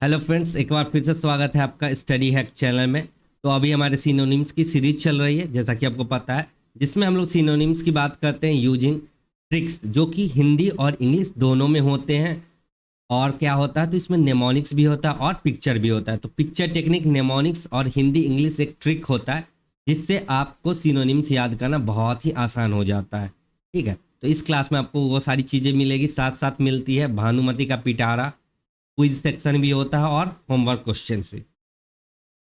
Hello friends, एक बार फिर से स्वागत है आपका स्टडी हैक चैनल में। तो अभी हमारे सिनोनिम्स की सीरीज चल रही है, जैसा कि आपको पता है, जिसमें हम लोग सिनोनिम्स की बात करते हैं यूजिंग ट्रिक्स, जो कि हिंदी और इंग्लिश दोनों में होते हैं। और क्या होता है, तो इसमें नेमोनिक्स भी होता है और पिक्चर भी होता है। तो पिक्चर टेक्निक, नेमोनिक्स और हिंदी इंग्लिश एक ट्रिक होता है, जिससे आपको सिनोनिम्स याद करना बहुत ही आसान हो जाता है। ठीक है, तो इस क्लास में आपको वो सारी चीज़ें मिलेगी, साथ साथ मिलती है भानुमति का पिटारा, क्विज सेक्शन भी होता है और होमवर्क क्वेश्चन भी।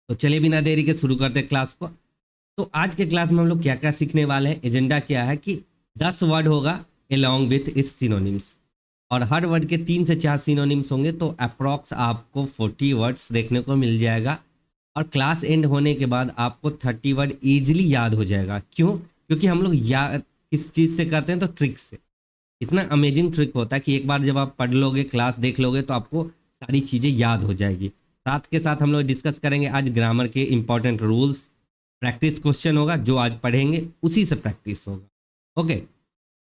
तो चलिए बिना देरी के शुरू करते हैं क्लास को। तो आज के क्लास में हम लोग क्या क्या सीखने वाले हैं, एजेंडा क्या है कि 10 वर्ड होगा अलोंग विथ इस सिनोनिम्स, और हर वर्ड के 3 से 4 सिनोनिम्स होंगे, तो अप्रॉक्स आपको 40 वर्ड्स देखने को मिल जाएगा। और क्लास एंड होने के बाद आपको 30 वर्ड ईजिली याद हो जाएगा। क्यों? क्योंकि हम लोग याद किस चीज़ से करते हैं, तो ट्रिक से। इतना अमेजिंग ट्रिक होता है कि एक बार जब आप पढ़ लोगे, क्लास देख लोगे, तो आपको सारी चीज़ें याद हो जाएगी। साथ के साथ हम लोग डिस्कस करेंगे आज ग्रामर के इंपॉर्टेंट रूल्स। प्रैक्टिस क्वेश्चन होगा, जो आज पढ़ेंगे उसी से प्रैक्टिस होगा। ओके।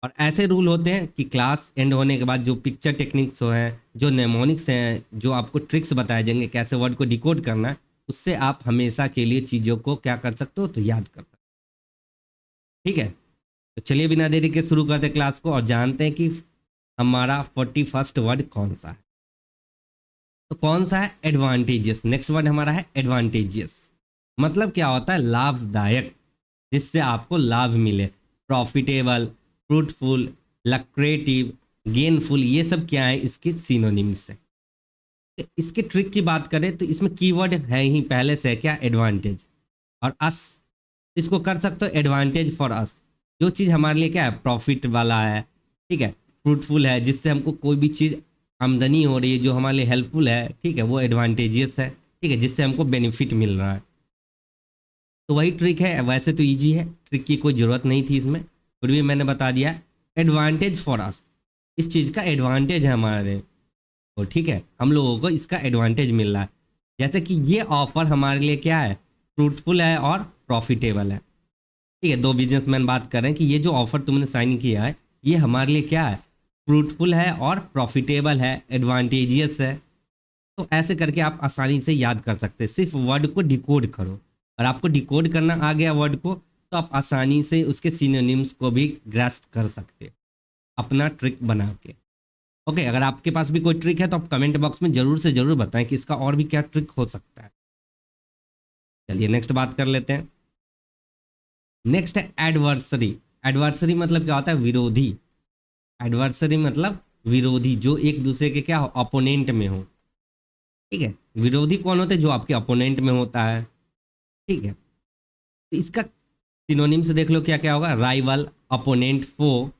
और ऐसे रूल होते हैं कि क्लास एंड होने के बाद जो पिक्चर टेक्निक्स हैं, जो नेमोनिक्स हैं, जो आपको ट्रिक्स बताए जाएंगे कैसे वर्ड को डिकोड करना है, उससे आप हमेशा के लिए चीज़ों को क्या कर सकते हो, तो याद कर सकते हो। ठीक है, तो चलिए बिना देरी के शुरू करते हैं क्लास को और जानते हैं कि हमारा 41st वर्ड कौन सा है। तो कौन सा है? एडवांटेजियस। नेक्स्ट वर्ड हमारा है एडवांटेजियस। मतलब क्या होता है? लाभदायक, जिससे आपको लाभ मिले। प्रॉफिटेबल, फ्रूटफुल, लक्रेटिव, गेनफुल, ये सब क्या है? इसके सिनोनिम्स है। तो इसके ट्रिक की बात करें तो इसमें कीवर्ड है ही पहले से, क्या? एडवांटेज। और अस, इसको कर सकते हो एडवांटेज फॉर अस। जो चीज़ हमारे लिए क्या है? प्रॉफिट वाला है। ठीक है, फ्रूटफुल है, जिससे हमको कोई भी चीज़ आमदनी हो रही है, जो हमारे लिए हेल्पफुल है, ठीक है, वो एडवांटेजियस है। ठीक है, जिससे हमको बेनिफिट मिल रहा है। तो वही ट्रिक है। वैसे तो इजी है, ट्रिक की कोई ज़रूरत नहीं थी इसमें, फिर भी मैंने बता दिया। एडवांटेज फॉर अस, इस चीज़ का एडवांटेज है हमारे। तो ठीक है, हम लोगों को इसका एडवांटेज मिल रहा है। जैसे कि ये ऑफर हमारे लिए क्या है? फ्रूटफुल है और प्रॉफिटेबल है। ठीक है, दो बिजनेसमैन बात कर रहे हैं कि ये जो ऑफर तुमने साइन किया है, ये हमारे लिए क्या है? फ्रूटफुल है और प्रॉफिटेबल है, एडवांटेजियस है। तो ऐसे करके आप आसानी से याद कर सकते हैं। सिर्फ वर्ड को डिकोड करो, और आपको डिकोड करना आ गया वर्ड को, तो आप आसानी से उसके सिनोनिम्स को भी ग्रास्प कर सकते हैं अपना ट्रिक बना के। ओके, अगर आपके पास भी कोई ट्रिक है तो आप कमेंट बॉक्स में जरूर से जरूर बताएं कि इसका और भी क्या ट्रिक हो सकता है। चलिए नेक्स्ट बात कर लेते हैं। नेक्स्ट है एडवर्सरी। एडवर्सरी मतलब क्या होता है? विरोधी। एडवर्सरी मतलब विरोधी, जो एक दूसरे के क्या हो? अपोनेंट में हो। ठीक है, विरोधी कौन होते हैं? जो आपके अपोनेंट में होता है। ठीक है, तो इसका सिनोनिम से देख लो क्या क्या होगा। राइवल, अपोनेंट, फो,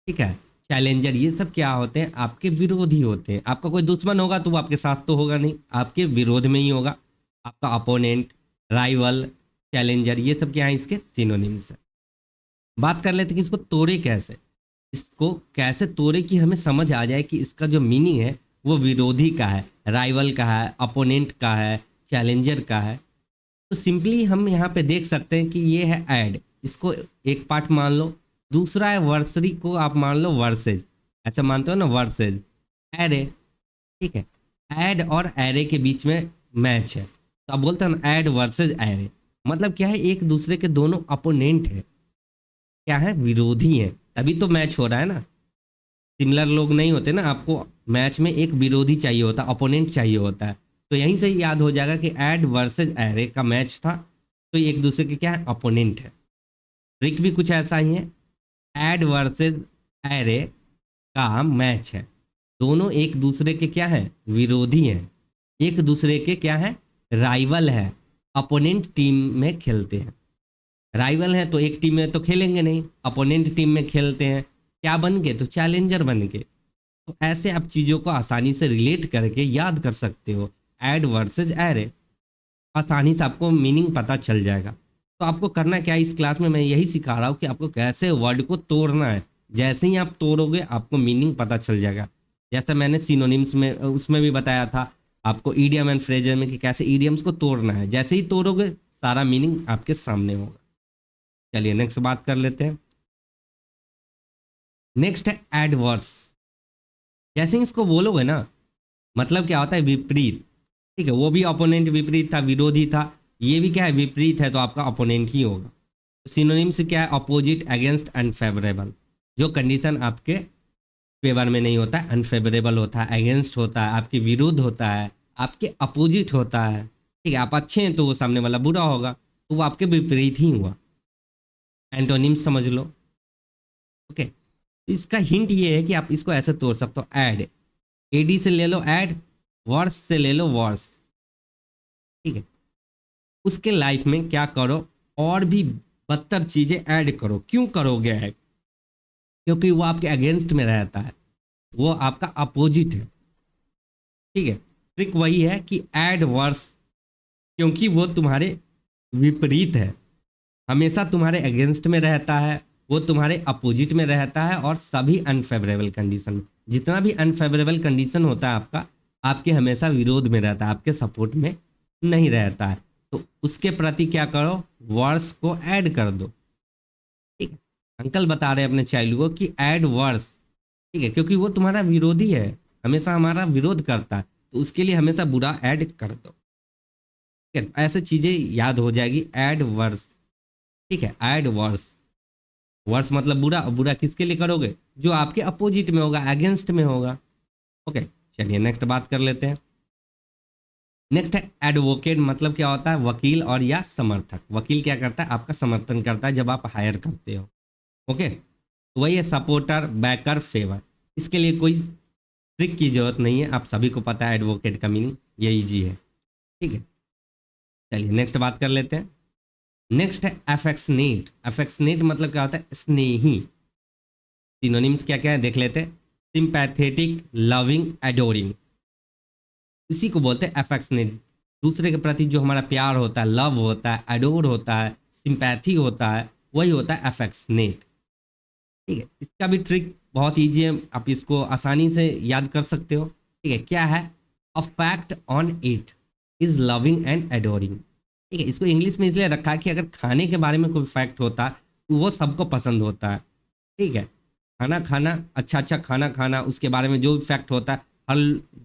ठीक है, चैलेंजर, ये सब क्या होते हैं? आपके विरोधी होते हैं। आपका कोई दुश्मन होगा तो वो आपके साथ तो होगा नहीं, आपके विरोध में ही होगा। आपका अपोनेंट, राइवल, चैलेंजर, ये सब क्या है? इसके सिनोनिम्स है। बात कर लेते हैं कि इसको तोड़े कैसे। इसको कैसे तोड़े कि हमें समझ आ जाए कि इसका जो मीनिंग है वो विरोधी का है, राइवल का है, अपोनेंट का है, चैलेंजर का है। तो सिंपली हम यहाँ पे देख सकते हैं कि ये है ऐड, इसको एक पार्ट मान लो। दूसरा है वर्सरी, को आप मान लो वर्सेज, ऐसा मानते हो ना, वर्सेज। एरे, ठीक है, ऐड और एरे के बीच में मैच है, तो आप बोलते हैं ना ऐड वर्सेज एरे। मतलब क्या है? एक दूसरे के दोनों अपोनेंट है, क्या है? विरोधी है, तभी तो मैच हो रहा है ना। सिमिलर लोग नहीं होते ना, आपको मैच में एक विरोधी चाहिए होता, अपोनेंट चाहिए होता है। तो यहीं से ही याद हो जाएगा कि ऐड वर्सेज एरे का मैच था, तो ये एक दूसरे के क्या है? अपोनेंट है। ट्रिक भी कुछ ऐसा ही है। ऐड वर्सेज एरे का मैच है, दोनों एक दूसरे के क्या है? विरोधी हैं। एक दूसरे के क्या है? राइवल है, अपोनेंट टीम में खेलते हैं। राइवल हैं तो एक टीम में तो खेलेंगे नहीं, अपोनेंट टीम में खेलते हैं, क्या बन गए? तो चैलेंजर बन गए। तो ऐसे आप चीज़ों को आसानी से रिलेट करके याद कर सकते हो। ऐड वर्सेज एरे, आसानी से आपको मीनिंग पता चल जाएगा। तो आपको करना क्या है, इस क्लास में मैं यही सिखा रहा हूँ कि आपको कैसे वर्ड को तोड़ना है। जैसे ही आप तोड़ोगे आपको मीनिंग पता चल जाएगा। जैसा मैंने सिनोनिम्स में उसमें भी बताया था आपको, ईडियम एंड फ्रेजर में, कि कैसे ईडियम्स को तोड़ना है। जैसे ही तोड़ोगे सारा मीनिंग आपके सामने होगा। चलिए नेक्स्ट बात कर लेते हैं। नेक्स्ट है एडवर्स। जैसे ही इसको बोलोगे ना, मतलब क्या होता है? विपरीत। ठीक है, वो भी अपोनेंट विपरीत था, विरोधी था। ये भी क्या है, विपरीत है, तो आपका अपोनेंट ही होगा। सिनोनिम्स क्या है, अपोजिट, अगेंस्ट, अनफेवरेबल। जो कंडीशन आपके फेवर में नहीं होता है, अनफेवरेबल होता है, अगेंस्ट होता है, आपके विरुद्ध होता है, आपके अपोजिट होता है। ठीक है, आप अच्छे हैं तो वो सामने वाला बुरा होगा, तो वो आपके विपरीत ही हुआ। एंटोनिम्स समझ लो। ओके, इसका हिंट ये है कि आप इसको ऐसे तोड़ सकते हो, ऐड, एडी से ले लो ऐड, वर्स से ले लो वर्स। ठीक है, उसके लाइफ में क्या करो, और भी बदतर चीजें ऐड करो। क्यों करोगे ऐड? क्योंकि वो आपके अगेंस्ट में रहता है, वो आपका अपोजिट है। ठीक है, ट्रिक वही है कि ऐड वर्स, क्योंकि वो तुम्हारे विपरीत है, हमेशा तुम्हारे अगेंस्ट में रहता है, वो तुम्हारे अपोजिट में रहता है, और सभी अनफेवरेबल कंडीशन में, जितना भी अनफेवरेबल कंडीशन होता है आपका, आपके हमेशा विरोध में रहता है, आपके सपोर्ट में नहीं रहता है। तो उसके प्रति क्या करो, वर्स को ऐड कर दो। ठीक है, अंकल बता रहे हैं अपने चाइल्ड को कि ऐड वर्स। ठीक है, क्योंकि वो तुम्हारा विरोधी है, हमेशा हमारा विरोध करता है, तो उसके लिए हमेशा बुरा ऐड कर दो। ठीक है, ऐसे चीजें याद हो जाएगी, ऐड वर्स। ठीक है, ऐड वर्स, वर्स मतलब बुरा, और बुरा किसके लिए करोगे, जो आपके अपोजिट में होगा, अगेंस्ट में होगा। ओके, चलिए नेक्स्ट बात कर लेते हैं। नेक्स्ट है एडवोकेट, मतलब क्या होता है, वकील और या समर्थक। वकील क्या करता है, आपका समर्थन करता है जब आप हायर करते हो। ओके, तो वही है सपोर्टर, बैकर, फेवर। इसके लिए कोई ट्रिक की जरूरत नहीं है, आप सभी को पता है एडवोकेट का मीनिंग, ये इजी है। ठीक है, चलिए नेक्स्ट बात कर लेते हैं। नेक्स्ट है अफेक्शनेट। अफेक्शनेट मतलब क्या होता है, स्नेही। सिनोनिम्स क्या क्या है देख लेते हैं। सिंपैथेटिक, लविंग, एडोरिंग, इसी को बोलते हैं अफेक्शनेट। दूसरे के प्रति जो हमारा प्यार होता है, लव होता है, एडोर होता है, सिंपैथी होता है, वही होता है अफेक्शनेट। ठीक है, इसका भी ट्रिक बहुत ईजी है, आप इसको आसानी से याद कर सकते हो। ठीक है, क्या है, a fact on it is loving and adoring. ठीक है, इसको इंग्लिश में इसलिए रखा है कि अगर खाने के बारे में कोई फैक्ट होता है तो वो सबको पसंद होता है। ठीक है, खाना खाना, अच्छा अच्छा खाना खाना, उसके बारे में जो भी फैक्ट होता है, हर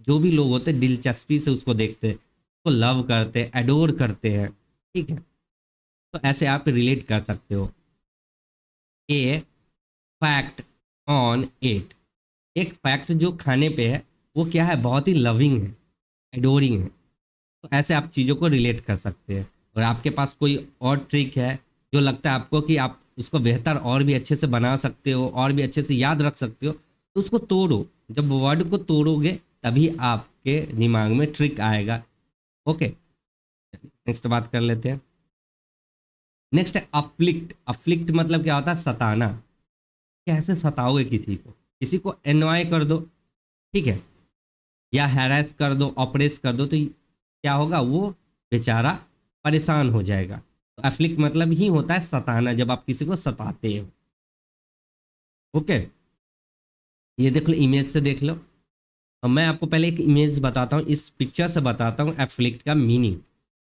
जो भी लोग होते हैं दिलचस्पी से उसको देखते हैं, उसको लव करते हैं, एडोर करते हैं। ठीक है, तो ऐसे आप रिलेट कर सकते हो। ए फैक्ट ऑन इट, एक फैक्ट जो खाने पे है, वो क्या है, बहुत ही लविंग है, एडोरिंग है। तो ऐसे आप चीज़ों को रिलेट कर सकते हैं। और आपके पास कोई और ट्रिक है जो लगता है आपको कि आप उसको बेहतर और भी अच्छे से बना सकते हो, और भी अच्छे से याद रख सकते हो, तो उसको तोड़ो। जब वर्ड को तोड़ोगे तभी आपके दिमाग में ट्रिक आएगा। ओके, नेक्स्ट बात कर लेते हैं। नेक्स्ट है अफ्लिक्ट। अफ्लिक्ट मतलब क्या होता है, सताना। कैसे सताओगे किसी को, किसी को एनवाय कर दो, ठीक है, या हैरेस कर दो, ऑपरेस कर दो, तो क्या होगा, वो बेचारा परेशान हो जाएगा। तो एफ्लिक्ट मतलब ही होता है सताना, जब आप किसी को सताते हो। ओके, ये देख लो, इमेज से देख लो। और मैं आपको पहले एक इमेज बताता हूँ, इस पिक्चर से बताता हूँ एफ्लिक्ट का मीनिंग।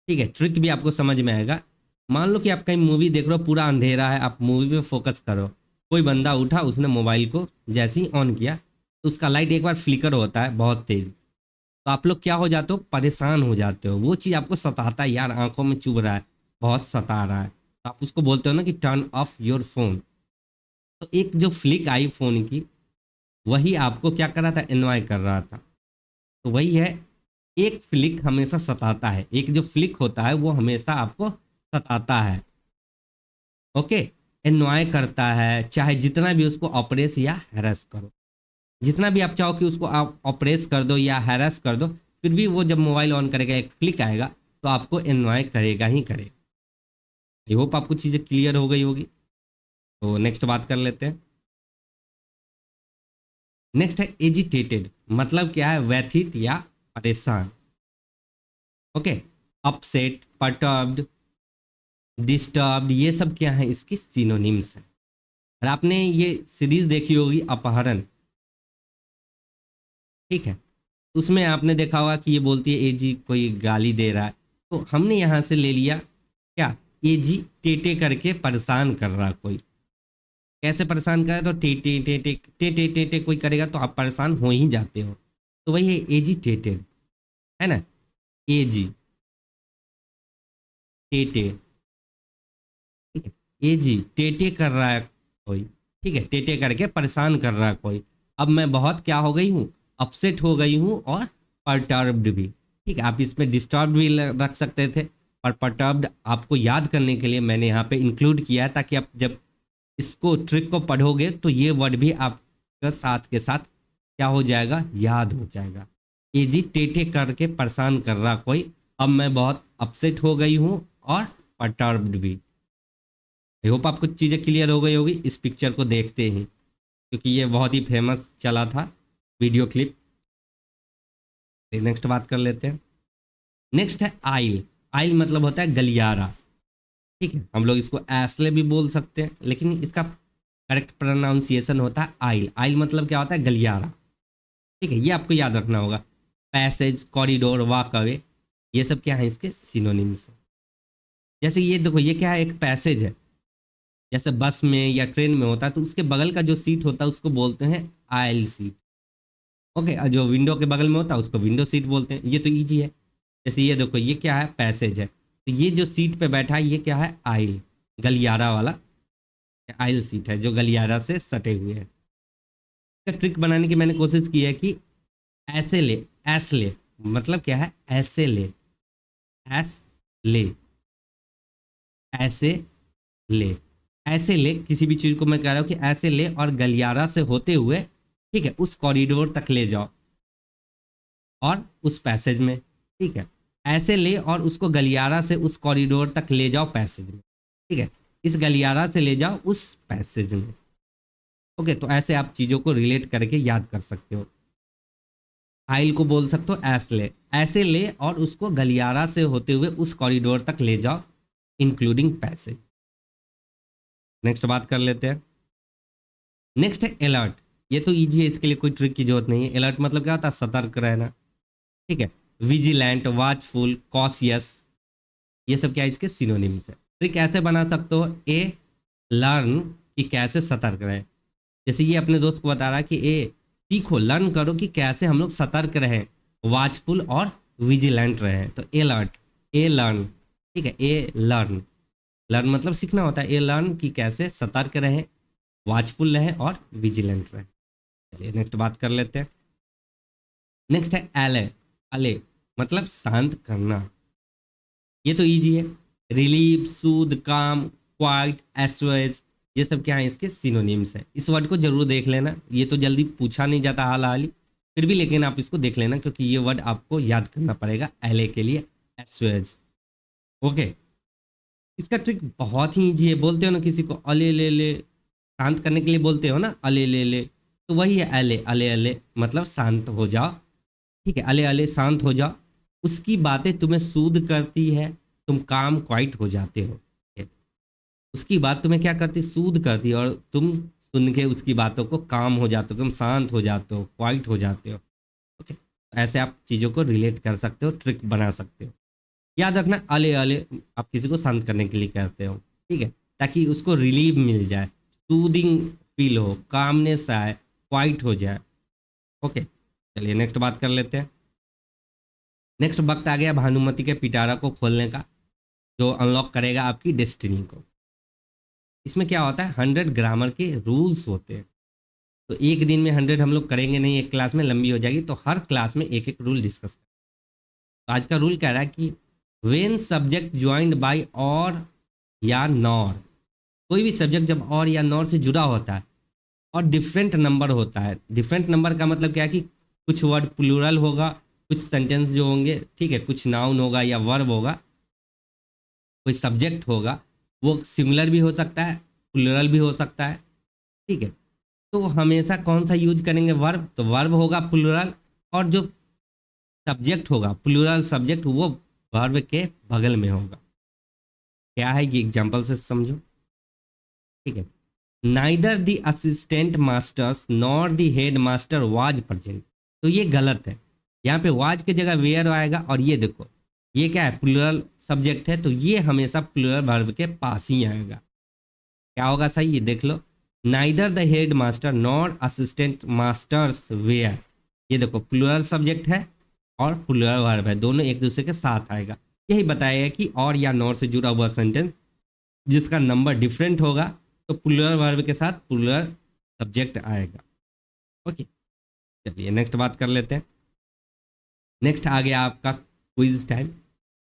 ठीक है, ट्रिक भी आपको समझ में आएगा। मान लो कि आप कहीं मूवी देख रहे हो, पूरा अंधेरा है, आप मूवी पे फोकस करो। कोई बंदा उठा, उसने मोबाइल को जैसे ही ऑन किया, तो उसका लाइट एक बार फ्लिकर होता है बहुत तेज। तो आप लोग क्या हो जाते हो, परेशान हो जाते हो, वो चीज़ आपको सताता है, यार आंखों में चुभ रहा है, बहुत सता रहा है, तो आप उसको बोलते हो ना कि टर्न ऑफ योर फोन। तो एक जो फ्लिक आई फोन की, वही आपको क्या कर रहा था, एन्जॉय कर रहा था। तो वही है, एक फ्लिक हमेशा सताता है, एक जो फ्लिक होता है वो हमेशा आपको सताता है। ओके, एन्जॉय करता है, चाहे जितना भी उसको ऑपरेस या हैरेस करो, जितना भी आप चाहो कि उसको आप ऑपरेस कर दो या हैरेस कर दो, फिर भी वो जब मोबाइल ऑन करेगा, एक फ्लिक आएगा, तो आपको एन्जॉय करेगा ही करेगा। आई होप आपको चीज़ें क्लियर हो गई होगी। तो नेक्स्ट बात कर लेते हैं। नेक्स्ट है एजिटेटेड, मतलब क्या है, व्यथित या परेशान। ओके, अपसेट, परटर्ब्ड, डिस्टर्ब्ड, ये सब क्या है, इसकी सिनोनिम्स है। और आपने ये सीरीज देखी होगी अपहरण, ठीक है, उसमें आपने देखा होगा कि ये बोलती है एजी कोई गाली दे रहा है, तो हमने यहाँ से ले लिया क्या, एजी टेटे करके परेशान कर रहा कोई। कैसे परेशान करे, तो टेटे टेटे टेटे टेटे कोई करेगा तो आप परेशान हो ही जाते हो, तो वही है एजिटेटेड, है ना। एजी, टेटे, ठीक है। एजी, टेटे कर रहा है कोई, ठीक है, टेटे करके परेशान कर रहा है कोई। अब मैं बहुत क्या हो गई हूँ, अपसेट हो गई हूँ और परटर्ब्ड भी, ठीक है। आप इसमें डिस्टर्ब भी रख सकते थे, और परटर्ब्ड आपको याद करने के लिए मैंने यहाँ पे इंक्लूड किया है, ताकि आप जब इसको ट्रिक को पढ़ोगे तो ये वर्ड भी आपका साथ के साथ क्या हो जाएगा, याद हो जाएगा। एजिटेटे करके परेशान कर रहा कोई, अब मैं बहुत अपसेट हो गई हूँ और परटर्ब्ड भी। आई होप आपको चीज़ें क्लियर हो गई होगी इस पिक्चर को देखते ही, क्योंकि ये बहुत ही फेमस चला था वीडियो क्लिप। नेक्स्ट बात कर लेते हैं। नेक्स्ट है आइल। आइल मतलब होता है गलियारा, ठीक है। हम लोग इसको एसले भी बोल सकते हैं, लेकिन इसका करेक्ट प्रोनाउंसिएशन होता है आइल। आइल मतलब क्या होता है, गलियारा, ठीक है। ये आपको याद रखना होगा। पैसेज, कॉरिडोर, वॉक अवे, ये सब क्या है इसके सिनोनिम्स। जैसे ये देखो, ये क्या है, एक पैसेज है। जैसे बस में या ट्रेन में होता है, तो उसके बगल का जो सीट होता है उसको बोलते हैं आइल सीट, ओके। और जो विंडो के बगल में होता है उसको विंडो सीट बोलते हैं। ये तो ईजी है। जैसे ये देखो, ये क्या है, पैसेज है, तो ये जो सीट पे बैठा है ये क्या है, आइल, गलियारा वाला आइल सीट है, जो गलियारा से सटे हुए है। इसका ट्रिक बनाने की मैंने कोशिश की है कि ऐसे ले, ऐस ले, मतलब क्या है, ऐसे ले, ऐस ले, ऐसे ले, ऐसे ले, किसी भी चीज को मैं कह रहा हूँ कि ऐसे ले और गलियारा से होते हुए, ठीक है, उस कॉरिडोर तक ले जाओ और उस पैसेज में, ठीक है। ऐसे ले और उसको गलियारा से उस कॉरिडोर तक ले जाओ पैसेज में, ठीक है। इस गलियारा से ले जाओ उस पैसेज में, ओके। तो ऐसे आप चीजों को रिलेट करके याद कर सकते हो। आइल को बोल सकते हो ऐसे ले, ऐसे ले और उसको गलियारा से होते हुए उस कॉरिडोर तक ले जाओ, इंक्लूडिंग पैसेज। नेक्स्ट बात कर लेते हैं। नेक्स्ट है अलर्ट। ये तो इजी है, इसके लिए कोई ट्रिक की जरूरत नहीं है। अलर्ट मतलब क्या होता है, सतर्क रहना, ठीक है। विजिलेंट, वॉचफुल, कॉशियस, ये सब क्या है, इसके सिनोनिम्स है। ट्रिक ऐसे बना सकते हो, ए लर्न, कि कैसे सतर्क रहे। जैसे ये अपने दोस्त को बता रहा है कि ए सीखो, लर्न करो कि कैसे हम लोग सतर्क रहें, वॉचफुल और विजिलेंट रहें। तो अलर्ट, ए लर्न, ठीक है, ए लर्न, लर्न मतलब सीखना होता है, ए लर्न कि कैसे सतर्क रहें, वॉचफुल रहें और विजिलेंट रहें। चलिए नेक्स्ट बात कर लेते हैं। नेक्स्ट है एले। अले मतलब शांत करना, ये तो इजी है। रिलीव, सूद, काम, क्वाइट, एस्वेज, ये सब क्या है, इसके सिनोनिम्स है। इस वर्ड को जरूर देख लेना, ये तो जल्दी पूछा नहीं जाता हाल हाल ही, फिर भी लेकिन आप इसको देख लेना, क्योंकि ये वर्ड आपको याद करना पड़ेगा एले के लिए, एस्वेज, ओके। इसका ट्रिक बहुत ही इजी है। बोलते हो ना किसी को अले ले ले, शांत करने के लिए बोलते हो ना, अले ले ले, तो वही है अले। अले अले मतलब शांत हो जाओ, ठीक है। अले अले शांत हो जाओ, उसकी बातें तुम्हें सूद करती है, तुम काम क्वाइट हो जाते हो, ठीक है? उसकी बात तुम्हें क्या करती, सूद करती है, और तुम सुन के उसकी बातों को काम हो जाते हो, तुम शांत हो जाते हो, क्वाइट हो जाते हो, ओके। ऐसे आप चीज़ों को रिलेट कर सकते हो, ट्रिक बना सकते हो। याद रखना, अले अले आप किसी को शांत करने के लिए कहते हो, ठीक है, ताकि उसको रिलीफ मिल जाए, सूदिंग फील हो, कामनेस आए, क्वाइट हो जाए, ओके। चलिए नेक्स्ट बात कर लेते हैं। नेक्स्ट वक्त आ गया भानुमति के पिटारा को खोलने का, जो अनलॉक करेगा आपकी डेस्टिनी को। इसमें क्या होता है, 100 ग्रामर के रूल्स होते हैं। तो एक दिन में 100 हम लोग करेंगे नहीं, एक क्लास में लंबी हो जाएगी, तो हर क्लास में एक एक रूल डिस्कस करें। तो आज का रूल कह रहा है कि वेन सब्जेक्ट ज्वाइंड बाय और या नॉर, कोई भी सब्जेक्ट जब और या नॉर से जुड़ा होता है और डिफरेंट नंबर होता है। डिफरेंट नंबर का मतलब क्या है कि कुछ वर्ड प्लूरल होगा, कुछ सेंटेंस जो होंगे, ठीक है, कुछ नाउन होगा या वर्ब होगा, कोई सब्जेक्ट होगा, वो सिंगुलर भी हो सकता है, प्लूरल भी हो सकता है, ठीक है। तो हमेशा कौन सा यूज करेंगे, वर्ब, तो वर्ब होगा प्लूरल, और जो सब्जेक्ट होगा प्लूरल सब्जेक्ट, वो वर्ब के बगल में होगा। क्या है ये, एग्जाम्पल से समझो, ठीक है। Neither the assistant masters nor the head master was present, तो ये गलत है। यहाँ पे वाज की जगह वेयर आएगा, और ये देखो ये क्या है, प्लूरल सब्जेक्ट है, तो ये हमेशा प्लूरल वर्ब के पास ही आएगा। क्या होगा सही, ये देख लो, neither the head master nor assistant masters were, ये देखो प्लूरल सब्जेक्ट है और प्लूरल वर्ब है, दोनों एक दूसरे के साथ आएगा। यही बताया है कि और या नॉर से जुड़ा हुआ सेंटेंस जिसका नंबर डिफरेंट होगा तो प्लूरल वर्ब के साथ प्लूरल सब्जेक्ट आएगा। ओके, चलिए नेक्स्ट बात कर लेते हैं। नेक्स्ट आ गया आपका क्विज टाइम।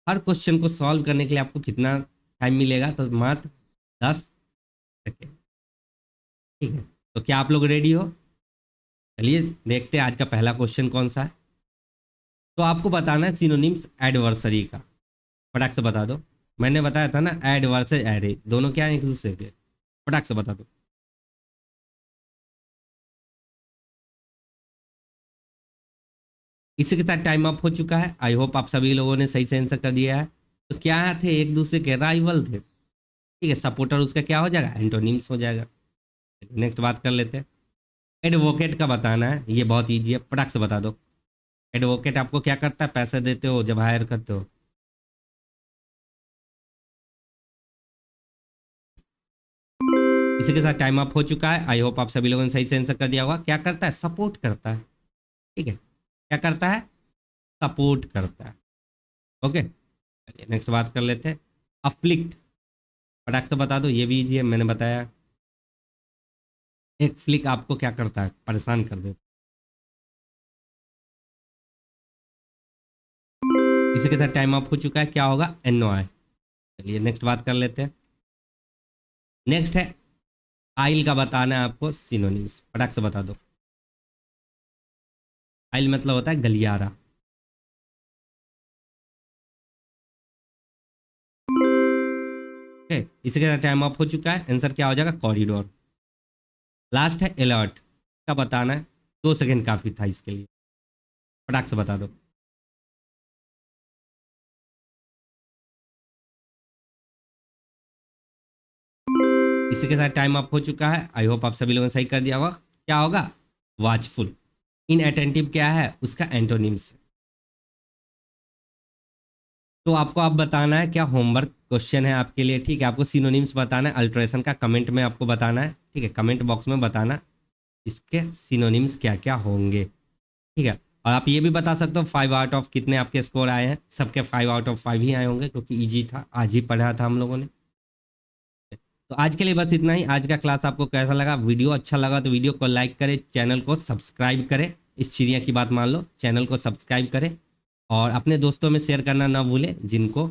हर क्वेश्चन को सॉल्व करने के लिए आपको कितना टाइम मिलेगा? तो मात्र 10 सेकेंड। ठीक है, तो क्या आप लोग रेडी हो? चलिए देखते हैं आज का पहला क्वेश्चन कौन सा है। तो आपको बताना है सिनोनिम्स एडवर्सरी का। फटाक से बता दो। मैंने बताया था ना, एडवर्स एरे दोनों क्या है एक दूसरे के। फटाक से बता दो। इसी के साथ टाइम अप हो चुका है। आई होप आप सभी लोगों ने सही से आंसर कर दिया है। तो क्या थे? एक दूसरे के राइवल थे। ठीक है, सपोर्टर उसका क्या हो जाएगा? एंटोनिम्स हो जाएगा। नेक्स्ट बात कर लेते हैं। एडवोकेट का बताना है, ये बहुत ईजी है, फटाक से बता दो। एडवोकेट आपको क्या करता है? पैसे देते हो जब हायर करते हो। इसी के साथ टाइम अप हो चुका है। आई होप आप सभी लोगों ने सही से आंसर कर दिया होगा। क्या करता है? सपोर्ट करता है। ठीक है, क्या करता है? सपोर्ट करता है। ओके, चलिए नेक्स्ट बात कर लेते हैं। अफ्लिक्ट, फटाक से बता दो, ये भी इजी है, मैंने बताया। एक फ्लिक आपको क्या करता है? परेशान कर देता है। इसी के साथ टाइम अप हो चुका है। क्या होगा? एनओआई। चलिए नेक्स्ट बात कर लेते हैं। नेक्स्ट है आइल का बताना है आपको सिनोनिम्स। फटाक से बता दो। आइल मतलब होता है गलियारा। ठीक है, इसी के साथ टाइम अप हो चुका है। आंसर क्या हो जाएगा? कॉरिडोर। लास्ट है अलर्ट का बताना है। 2 सेकेंड काफी था इसके लिए। फटाक से बता दो। इसी के साथ टाइम अप हो चुका है। आई होप आप सभी लोगों ने सही कर दिया होगा। क्या होगा? वॉचफुल। इन अटेंटिव क्या है? उसका एंटोनिम्स है। तो आपको आप बताना है, क्या होमवर्क क्वेश्चन है आपके लिए। ठीक है, आपको सिनोनिम्स बताना है। अल्ट्रेशन का कमेंट में आपको बताना है। ठीक है, कमेंट बॉक्स में बताना इसके सिनोनिम्स क्या क्या होंगे। ठीक है, और आप ये भी बता सकते हो 5 आउट ऑफ कितने आपके स्कोर आए हैं। सबके 5 आउट ऑफ 5 ही आए होंगे क्योंकि इजी था, आज ही पढ़ा था हम लोगों ने। तो आज के लिए बस इतना ही। आज का क्लास आपको कैसा लगा? वीडियो अच्छा लगा तो वीडियो को लाइक करें, चैनल को सब्सक्राइब करें। इस चिड़िया की बात मान लो, चैनल को सब्सक्राइब करें और अपने दोस्तों में शेयर करना ना भूलें जिनको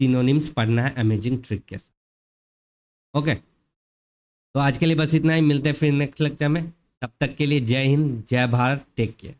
सिनोनिम्स पढ़ना है अमेजिंग ट्रिक के साथ। ओके, तो आज के लिए बस इतना ही। मिलते हैं फिर नेक्स्ट लेक्चर में। तब तक के लिए जय हिंद, जय भारत, टेक केयर।